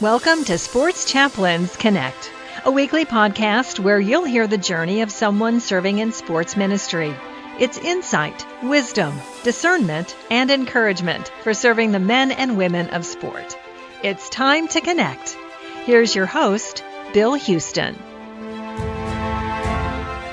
Welcome to Sports Chaplains Connect, a weekly podcast where you'll hear the journey of someone serving in sports ministry. It's insight, wisdom, discernment, and encouragement for serving the men and women of sport. It's time to connect. Here's your host, Bill Houston.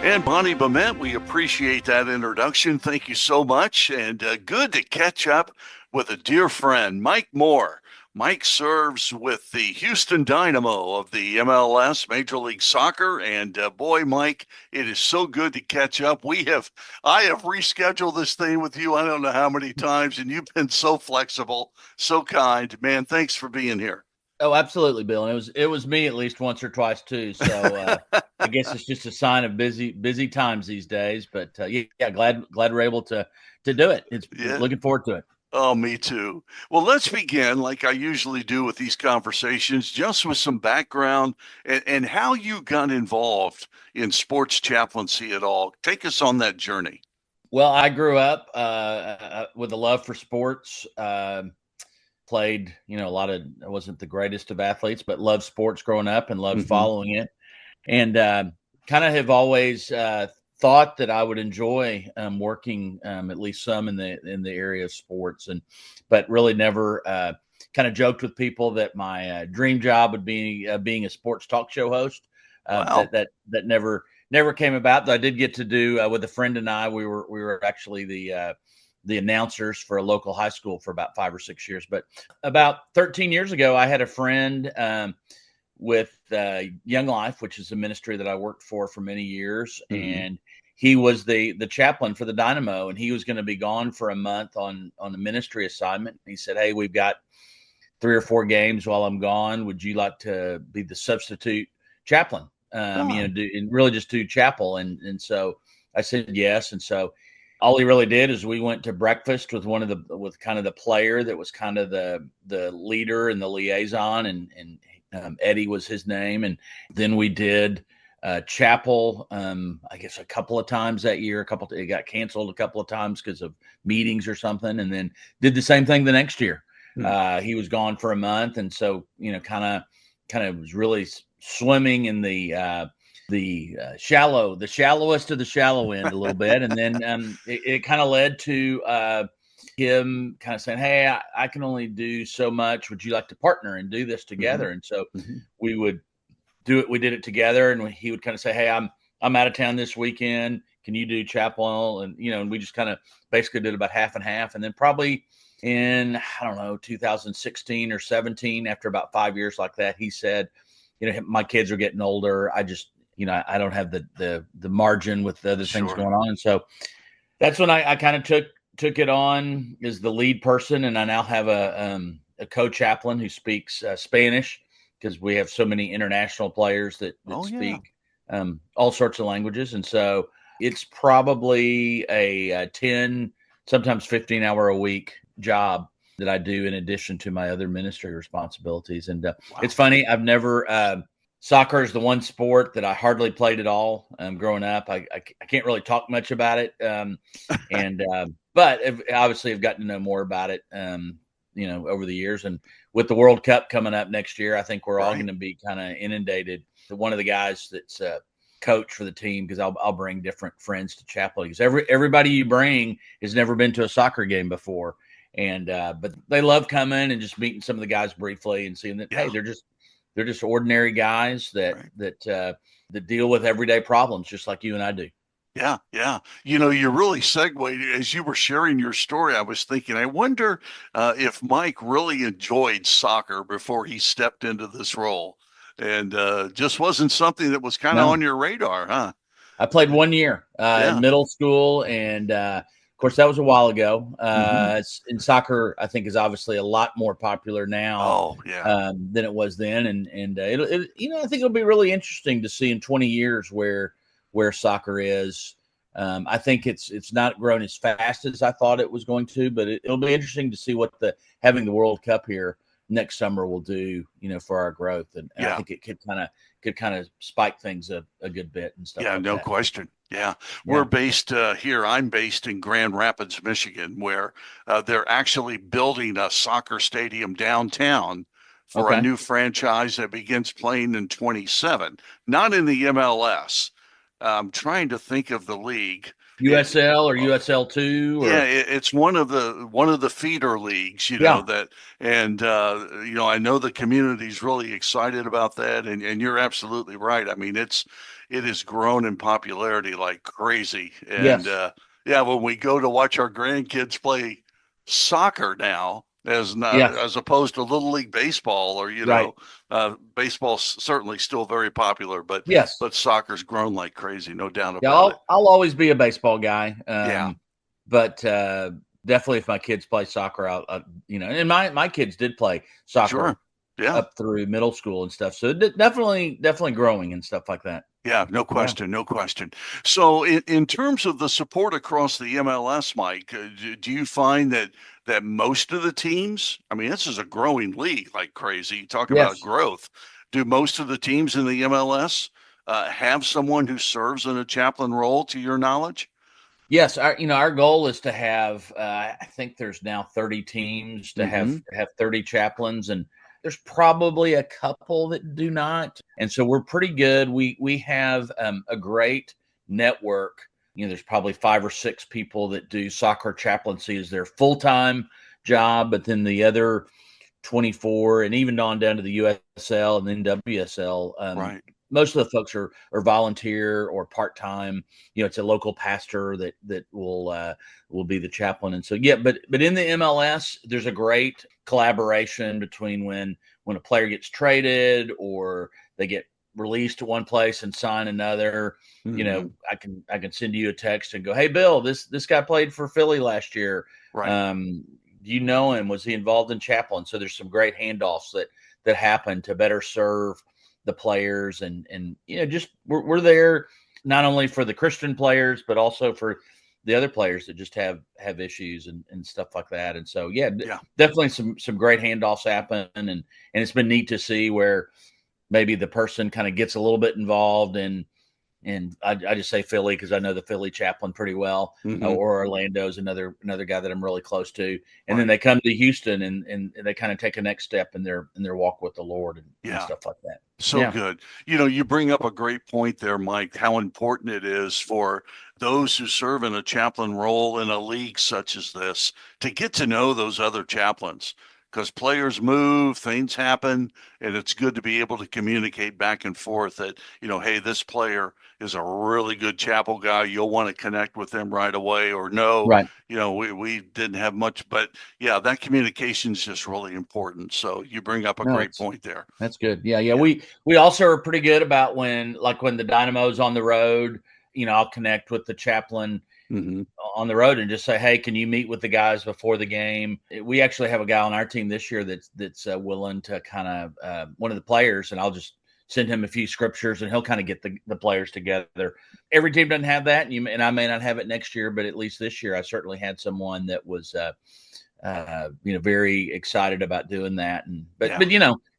And Bonnie Bement, we appreciate that introduction. Thank you so much. And good to catch up with a dear friend, Mike Moore. Mike serves with the Houston Dynamo of the MLS, Major League Soccer. And boy, Mike, it is so good to catch up. I have rescheduled this thing with you I don't know how many times, and you've been so flexible, so kind. Man, thanks for being here. Oh, absolutely, Bill. And it was me at least once or twice too. So I guess it's just a sign of busy times these days. But yeah, glad we're able to do it. Looking forward to it. Oh, me too. Well, let's begin, like I usually do with these conversations, just with some background and how you got involved in sports chaplaincy at all. Take us on that journey. Well, I grew up with a love for sports. Played, I wasn't the greatest of athletes, but loved sports growing up and loved following it. And kind of have always thought that I would enjoy working at least some in the area of sports, but really never kind of joked with people that my dream job would be being a sports talk show host. Wow. That never came about. Though I did get to do with a friend and I. We were actually the announcers for a local high school for about 5 or 6 years. But about 13 years ago, I had a friend with Young Life, which is a ministry that I worked for many years. And he was the chaplain for the Dynamo, and he was going to be gone for a month on a ministry assignment. He said, "Hey, we've got 3 or 4 games while I'm gone. Would you like to be the substitute chaplain? And really just do chapel." And so I said yes. And so all he really did is we went to breakfast with with kind of the player that was kind of the leader and the liaison, and Eddie was his name. And then we did chapel, I guess a couple of times that year. It got canceled a couple of times because of meetings or something, and then did the same thing the next year. He was gone for a month, and so kind of was really swimming in the shallowest of the shallow end a little bit. And then it kind of led to him kind of saying, "Hey, I can only do so much. Would you like to partner and do this together?" And so we would do it. We did it together, and he would kind of say, "Hey, I'm out of town this weekend. Can you do chapel?" And and we just kind of basically did about half and half. And then probably in, I don't know, 2016 or 17, after about 5 years like that, he said, "My kids are getting older. I just I don't have the margin with the other things going on." And so that's when I kind of took it on as the lead person. And I now have a co-chaplain who speaks Spanish, because we have so many international players that speak all sorts of languages. And so it's probably a 10, sometimes 15-hour a week job that I do in addition to my other ministry responsibilities. And It's funny, I've never soccer is the one sport that I hardly played at all growing up. I can't really talk much about it, but obviously I've gotten to know more about it, over the years. And with the World Cup coming up next year, I think we're all going to be kind of inundated. One of the guys that's coach for the team, because I'll bring different friends to chapel, because everybody you bring has never been to a soccer game before, and but they love coming and just meeting some of the guys briefly and seeing that hey, they're just ordinary guys that deal with everyday problems just like you and I do. Yeah. You really segued as you were sharing your story. I was thinking, I wonder if Mike really enjoyed soccer before he stepped into this role, and just wasn't something that was kind of on your radar, huh? I played 1 year in middle school, and of course that was a while ago. In soccer, I think, is obviously a lot more popular now than it was then, and I think it'll be really interesting to see in 20 years where soccer is. I think it's not grown as fast as I thought it was going to, but it'll be interesting to see what having the World Cup here next summer will do, for our growth. And I think it could kind of spike things a good bit and stuff. Yeah, like no that. question. Yeah. We're based here. I'm based in Grand Rapids, Michigan, where they're actually building a soccer stadium downtown for a new franchise that begins playing in 27, not in the MLS. I'm trying to think of the league. USL or USL2 or it's one of the feeder leagues, that, and I know the community's really excited about that, and you're absolutely right. I mean, it has grown in popularity like crazy, and when we go to watch our grandkids play soccer now, as opposed to Little League baseball, or baseball's certainly still very popular, but soccer's grown like crazy, no doubt about it. I'll always be a baseball guy. But definitely, if my kids play soccer, and my kids did play soccer up through middle school and stuff. So definitely growing and stuff like that. Yeah, no question, no question. So in terms of the support across the MLS, Mike, do you find that most of the teams, I mean, this is a growing league like crazy. You talk about growth. Do most of the teams in the MLS have someone who serves in a chaplain role, to your knowledge? Yes, our goal is to have. I think there's now 30 teams to have 30 chaplains, and there's probably a couple that do not, and so we're pretty good. We have a great network. There's probably 5 or 6 people that do soccer chaplaincy as their full-time job, but then the other 24, and even on down to the USL and then WSL. Most of the folks are volunteer or part-time. It's a local pastor that will be the chaplain. And so, but in the MLS, there's a great collaboration between when a player gets traded or they get released to one place and sign another. I can send you a text and go, "Hey, Bill, this guy played for Philly last year. Do you know him? Was he involved in chaplain?" So there's some great handoffs that happen to better serve the players, and just we're there not only for the Christian players, but also for the other players that just have issues and stuff like that. And so, definitely some great handoffs happen, and it's been neat to see where maybe the person kind of gets a little bit involved and I just say Philly because I know the Philly chaplain pretty well, or Orlando's another guy that I'm really close to. And then they come to Houston and they kind of take a next step in their walk with the Lord and stuff like that. So good. You bring up a great point there, Mike, how important it is for those who serve in a chaplain role in a league such as this to get to know those other chaplains. Because players move, things happen, and it's good to be able to communicate back and forth that, hey, this player is a really good chapel guy. You'll want to connect with them right away, or no, we didn't have much. But, that communication is just really important. So you bring up a great point there. That's good. Yeah. We also are pretty good about when the Dynamo's on the road, I'll connect with the chaplain on the road and just say, "Hey, can you meet with the guys before the game?" We actually have a guy on our team this year that's willing to kind of one of the players, and I'll just send him a few scriptures and he'll kind of get the players together. Every team doesn't have that, and I may not have it next year, but at least this year I certainly had someone that was very excited about doing that. But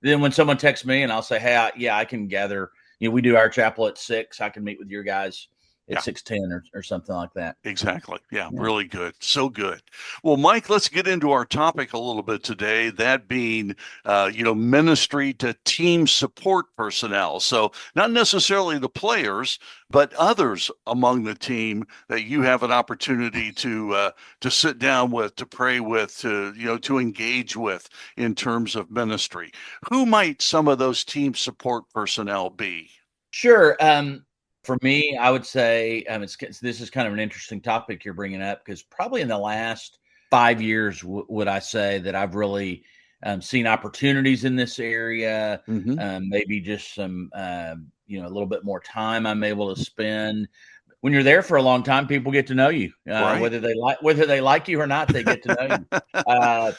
then when someone texts me and I'll say, "Hey, I can gather. We do our chapel at 6. I can meet with your guys at 6:10 or something like that." Exactly. Yeah, really good. So good. Well, Mike, let's get into our topic a little bit today, that being, ministry to team support personnel. So not necessarily the players, but others among the team that you have an opportunity to sit down with, to pray with, to engage with in terms of ministry. Who might some of those team support personnel be? Sure. For me, I would say this is kind of an interesting topic you're bringing up, because probably in the last 5 years, would I say that I've really seen opportunities in this area, maybe just some, a little bit more time I'm able to spend. When you're there for a long time, people get to know you, whether they like you or not, they get to know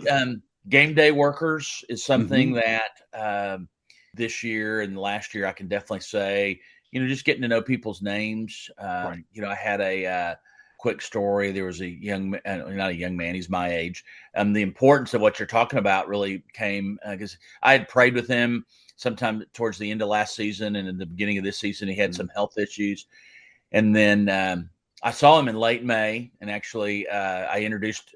you. Game day workers is something that this year and last year I can definitely say, just getting to know people's names. I had a quick story. There was not a young man, he's my age. The importance of what you're talking about really came because I had prayed with him sometime towards the end of last season, and in the beginning of this season, he had some health issues. And then I saw him in late May, and actually, I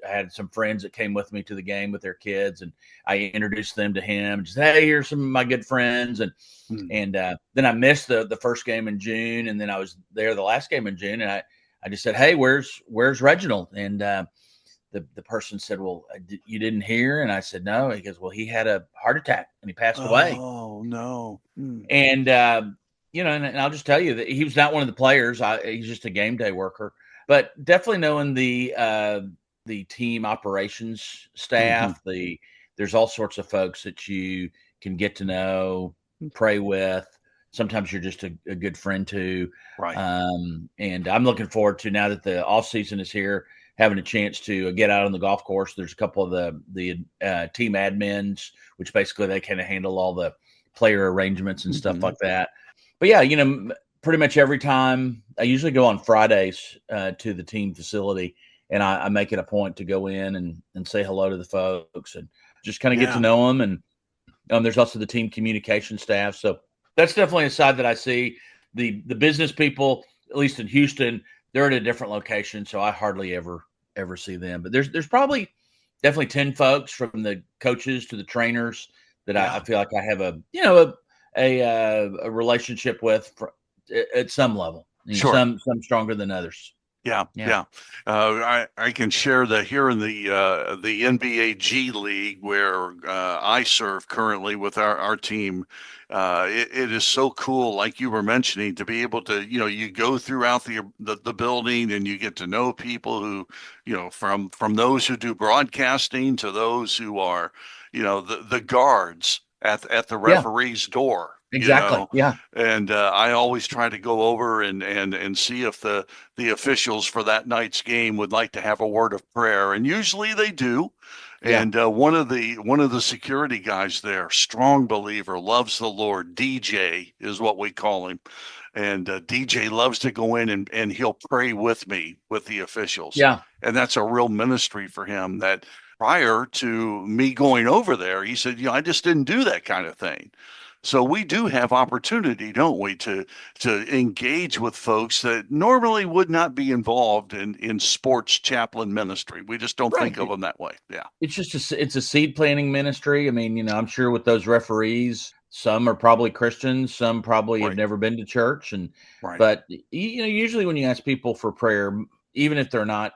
had some friends that came with me to the game with their kids, and I introduced them to him. And just, hey, here's some of my good friends, and then I missed the first game in June, and then I was there the last game in June, and I just said, hey, where's Reginald? And the person said, well, you didn't hear? And I said, no. He goes, well, he had a heart attack and he passed away. Oh no! And and I'll just tell you that he was not one of the players. He's just a game day worker. But definitely knowing the team operations staff, there's all sorts of folks that you can get to know, pray with. Sometimes you're just a good friend to. Right. And I'm looking forward to, now that the off season is here, having a chance to get out on the golf course. There's a couple of the team admins, which basically they kind of handle all the player arrangements and stuff like that. But yeah, pretty much every time I usually go on Fridays to the team facility, and I make it a point to go in and say hello to the folks and just kind of get to know them. And there's also the team communication staff. So that's definitely a side that I see. The business people, at least in Houston, they're at a different location, so I hardly ever see them. But there's probably definitely 10 folks, from the coaches to the trainers, that I feel like I have a relationship with at some level. Sure. Some stronger than others. Yeah. I can share that here in the NBA G League, where I serve currently with our team. It is so cool, like you were mentioning, to be able to, you go throughout the building and you get to know people who, from those who do broadcasting to those who are, the guards at the referee's door. Exactly. Yeah. And I always try to go over and see if the officials for that night's game would like to have a word of prayer, and usually they do. Yeah. And one of the security guys there, strong believer, loves the Lord. DJ is what we call him, and DJ loves to go in and he'll pray with me with the officials. Yeah. And that's a real ministry for him. That prior to me going over there, he said, I just didn't do that kind of thing. So we do have opportunity, don't we, to engage with folks that normally would not be involved in sports chaplain ministry. We just don't think of them that way. Yeah. It's just it's a seed planting ministry. I mean, I'm sure with those referees, some are probably Christians, some probably have never been to church. But usually when you ask people for prayer, even if they're not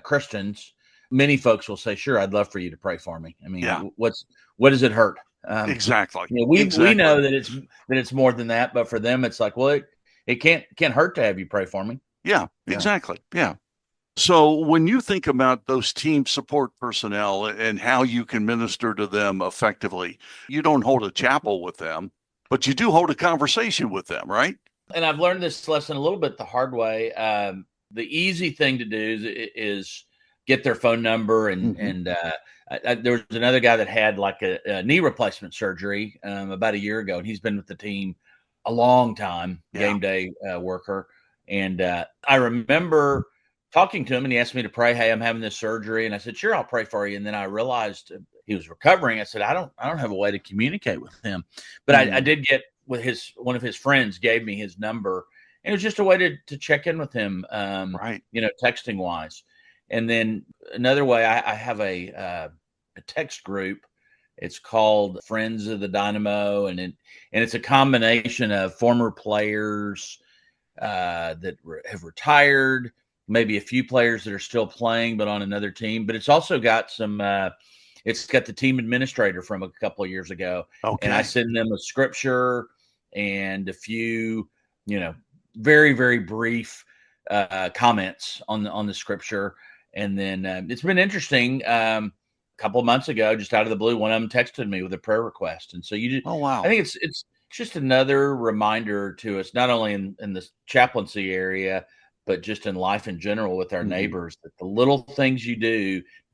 Christians, many folks will say, sure, I'd love for you to pray for me. I mean, what does it hurt? Exactly. We know that it's more than that, but for them, it's like, well, it can't hurt to have you pray for me. Yeah, exactly. Yeah. So when you think about those team support personnel and how you can minister to them effectively, you don't hold a chapel with them, but you do hold a conversation with them, right? And I've learned this lesson a little bit the hard way. The easy thing to do is get their phone number and there was another guy that had like a knee replacement surgery about a year ago, and he's been with the team a long time, game day worker. And I remember talking to him, and he asked me to pray. Hey, I'm having this surgery, and I said, sure, I'll pray for you. And then I realized he was recovering. I said, I don't have a way to communicate with him, but I did get with one of his friends gave me his number, and it was just a way to check in with him, texting wise. And then another way, I have a text group. It's called Friends of the Dynamo, and it's a combination of former players that have retired, maybe a few players that are still playing but on another team. But it's also got it's got the team administrator from a couple of years ago. Okay. And I send them a scripture and a few, very, very brief comments on the scripture. And then it's been interesting. A couple of months ago, just out of the blue, one of them texted me with a prayer request. And so oh, wow. I think it's just another reminder to us, not only in the chaplaincy area, but just in life in general with our neighbors, that the little things you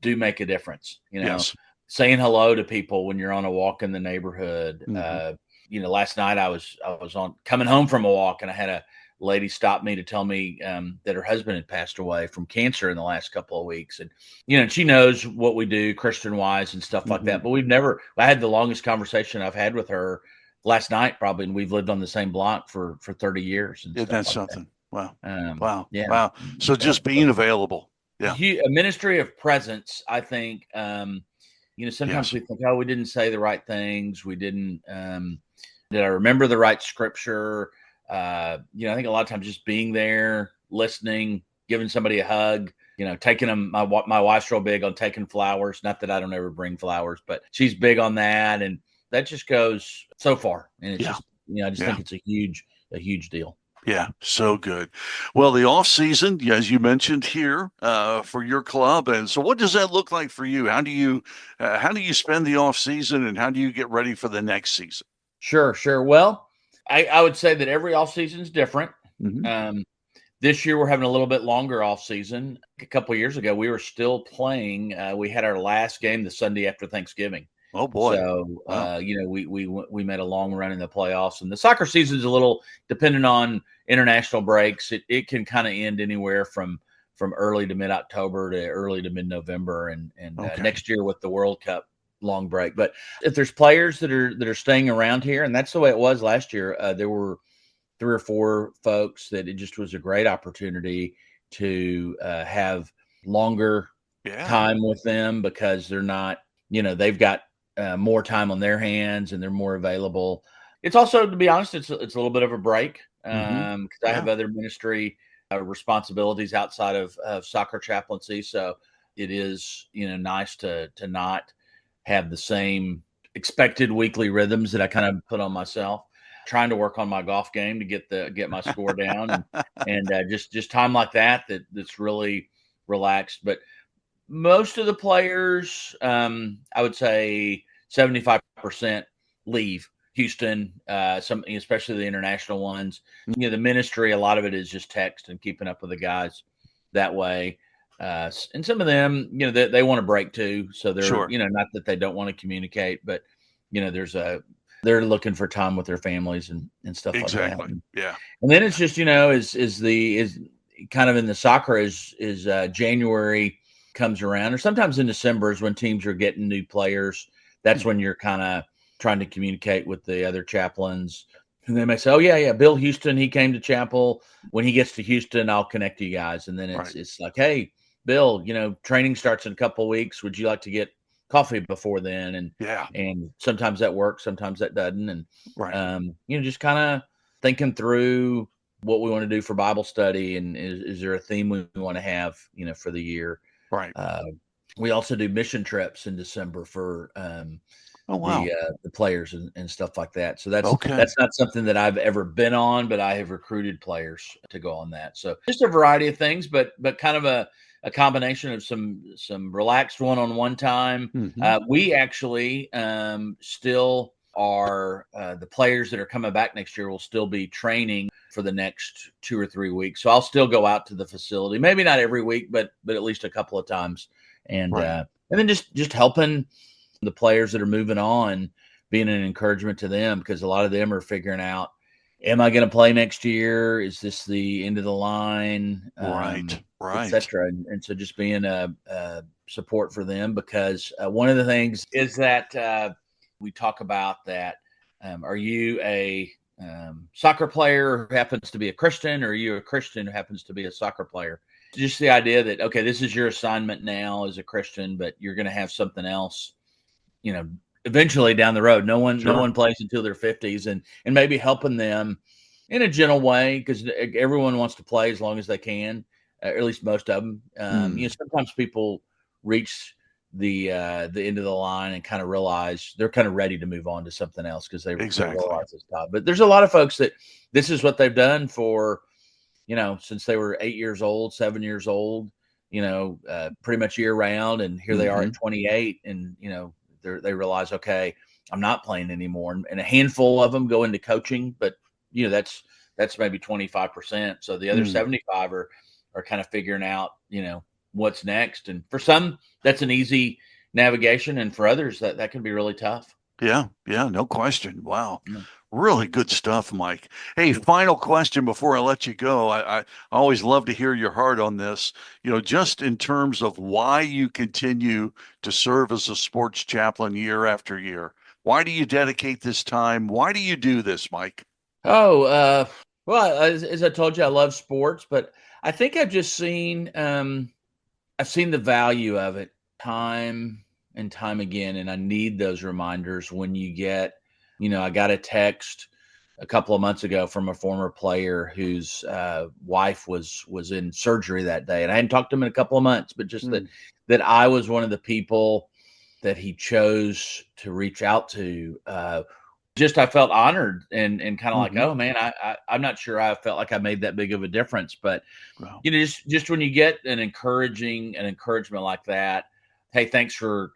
do make a difference. Yes. Saying hello to people when you're on a walk in the neighborhood. Last night I was coming home from a walk, and I had a lady stopped me to tell me that her husband had passed away from cancer in the last couple of weeks. And, she knows what we do Christian wise and stuff like that. But I had the longest conversation I've had with her last night, probably. And we've lived on the same block for 30 years. And that's something. Wow. Yeah. Wow. So just being available. Yeah. A ministry of presence, I think. Sometimes Yes. we think, oh, we didn't say the right things. We didn't. Did I remember the right scripture? I think a lot of times just being there, listening, giving somebody a hug. Taking them. My wife's real big on taking flowers. Not that I don't ever bring flowers, but she's big on that, and that just goes so far. And it's just, I just think it's a huge deal. Yeah, so good. Well, the off season, as you mentioned here, for your club, and so what does that look like for you? How do you spend the off season, and how do you get ready for the next season? Sure. Well, I would say that every off season is different. Mm-hmm. This year we're having a little bit longer off season. A couple of years ago, we were still playing. We had our last game the Sunday after Thanksgiving. Oh boy! So, Wow. we made a long run in the playoffs, and the soccer season is a little dependent on international breaks. It can kind of end anywhere from early to mid October to early to mid November, and Okay. next year with the World Cup long break. But if there's players that are staying around here, and that's the way it was last year, there were 3 or 4 folks that it just was a great opportunity to have longer time with them because they're not, they've got more time on their hands and they're more available. It's also, to be honest, it's a little bit of a break because I have other ministry responsibilities outside of soccer chaplaincy. So it is, nice to not have the same expected weekly rhythms that I kind of put on myself. Trying to work on my golf game to get my score down and just time like that's really relaxed. But most of the players, I would say 75% leave Houston, some, especially the international ones. The ministry, a lot of it is just text and keeping up with the guys that way. And some of them, they want to break too. So they're, not that they don't want to communicate, but, they're looking for time with their families and stuff like that. Exactly. Yeah. And then it's just, is kind of in the soccer is January comes around, or sometimes in December is when teams are getting new players. That's when you're kind of trying to communicate with the other chaplains. And they may say, oh, yeah, Bill Houston, he came to chapel. When he gets to Houston, I'll connect you guys. And then it's like, hey, Bill, training starts in a couple of weeks. Would you like to get coffee before then? And sometimes that works, sometimes that doesn't. And, just kind of thinking through what we want to do for Bible study. And is there a theme we want to have, for the year? Right. We also do mission trips in December for the players and stuff like that. So that's not something that I've ever been on, but I have recruited players to go on that. So just a variety of things, but kind of a combination of some relaxed one-on-one time. We actually still are the players that are coming back next year will still be training for the next 2 or 3 weeks. So I'll still go out to the facility, maybe not every week, but at least a couple of times. And then just helping the players that are moving on, being an encouragement to them, because a lot of them are figuring out, am I going to play next year? Is this the end of the line? Right. Et cetera. And so just being a support for them, because one of the things is that we talk about that. Are you a soccer player who happens to be a Christian, or are you a Christian who happens to be a soccer player? Just the idea that, okay, this is your assignment now as a Christian, but you're going to have something else, eventually down the road. No one plays until their 50s, and maybe helping them in a gentle way, because everyone wants to play as long as they can, or at least most of them. Sometimes people reach the end of the line and kind of realize they're kind of ready to move on to something else because they realize it's time. But there's a lot of folks that this is what they've done for, since they were 8 years old, 7 years old, pretty much year round. And here they are at 28, and, they realize, okay, I'm not playing anymore. And a handful of them go into coaching, but that's maybe 25%. So the other 75 are kind of figuring out, what's next. And for some, that's an easy navigation. And for others, that can be really tough. Yeah, no question. Wow. Really good stuff, Mike. Hey, final question before I let you go. I always love to hear your heart on this, just in terms of why you continue to serve as a sports chaplain year after year. Why do you dedicate this time? Why do you do this, Mike? Well, as I told you, I love sports, but I think I've just seen I've seen the value of it time and time again, and I need those reminders when you get, I got a text a couple of months ago from a former player whose wife was in surgery that day, and I hadn't talked to him in a couple of months, but just that I was one of the people that he chose to reach out to. Just I felt honored and kind of like, oh man, I'm not sure I felt like I made that big of a difference, but Wow. just when you get an encouragement like that, hey, thanks for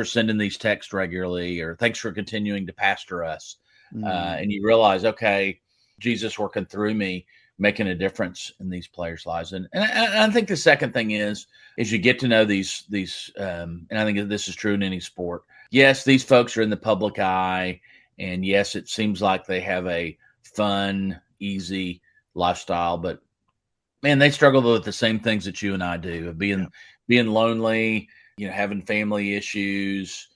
sending these texts regularly, or thanks for continuing to pastor us, and you realize, okay, Jesus working through me, making a difference in these players' lives, and I think the second thing is you get to know these, and I think this is true in any sport. Yes, these folks are in the public eye. And yes, it seems like they have a fun, easy lifestyle, but man, they struggle with the same things that you and I do, being lonely, having family issues,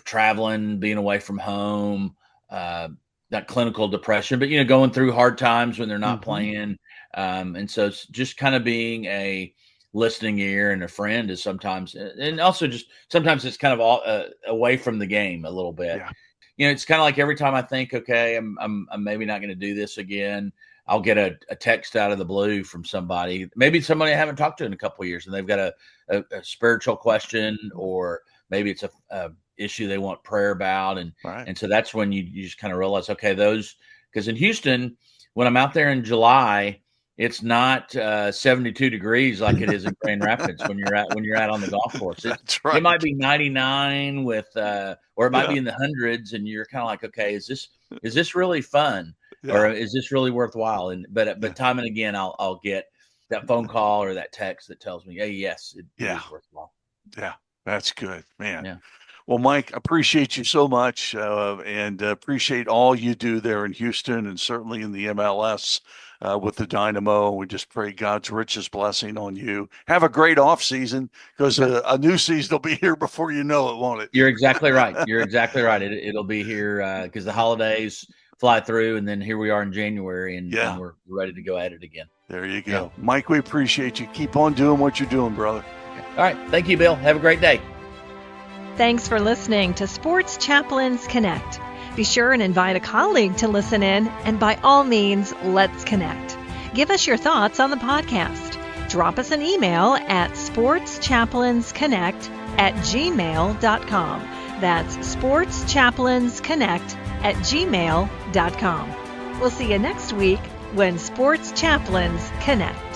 traveling, being away from home, that clinical depression, but, going through hard times when they're not playing. And so it's just kind of being a listening ear and a friend is sometimes, and also just sometimes it's kind of all away from the game a little bit. Yeah. It's kind of like every time I think, okay, I'm maybe not going to do this again, I'll get a text out of the blue from somebody, maybe somebody I haven't talked to in a couple of years, and they've got a spiritual question, or maybe it's a issue they want prayer about, and so that's when you just kind of realize, okay, because in Houston, when I'm out there in July, it's not 72 degrees like it is in Grand Rapids when you're out on the golf course. It might be 99 with, or it might be in the hundreds, and you're kind of like, okay, is this really fun, or is this really worthwhile? But time and again, I'll get that phone call or that text that tells me, hey, yes, it is worthwhile. Yeah, that's good, man. Yeah. Well, Mike, appreciate you so much, and appreciate all you do there in Houston, and certainly in the MLS with the Dynamo. We just pray God's richest blessing on you. Have a great off season, because a new season will be here before you know it, won't it? You're exactly right. It'll be here because the holidays fly through, and then here we are in January, and we're ready to go at it again. There you go. Yeah. Mike, we appreciate you. Keep on doing what you're doing, brother. All right. Thank you, Bill. Have a great day. Thanks for listening to Sports Chaplains Connect. Be sure and invite a colleague to listen in, and by all means, let's connect. Give us your thoughts on the podcast. Drop us an email at sportschaplainsconnect@gmail.com. That's sportschaplainsconnect@gmail.com. We'll see you next week when Sports Chaplains Connect.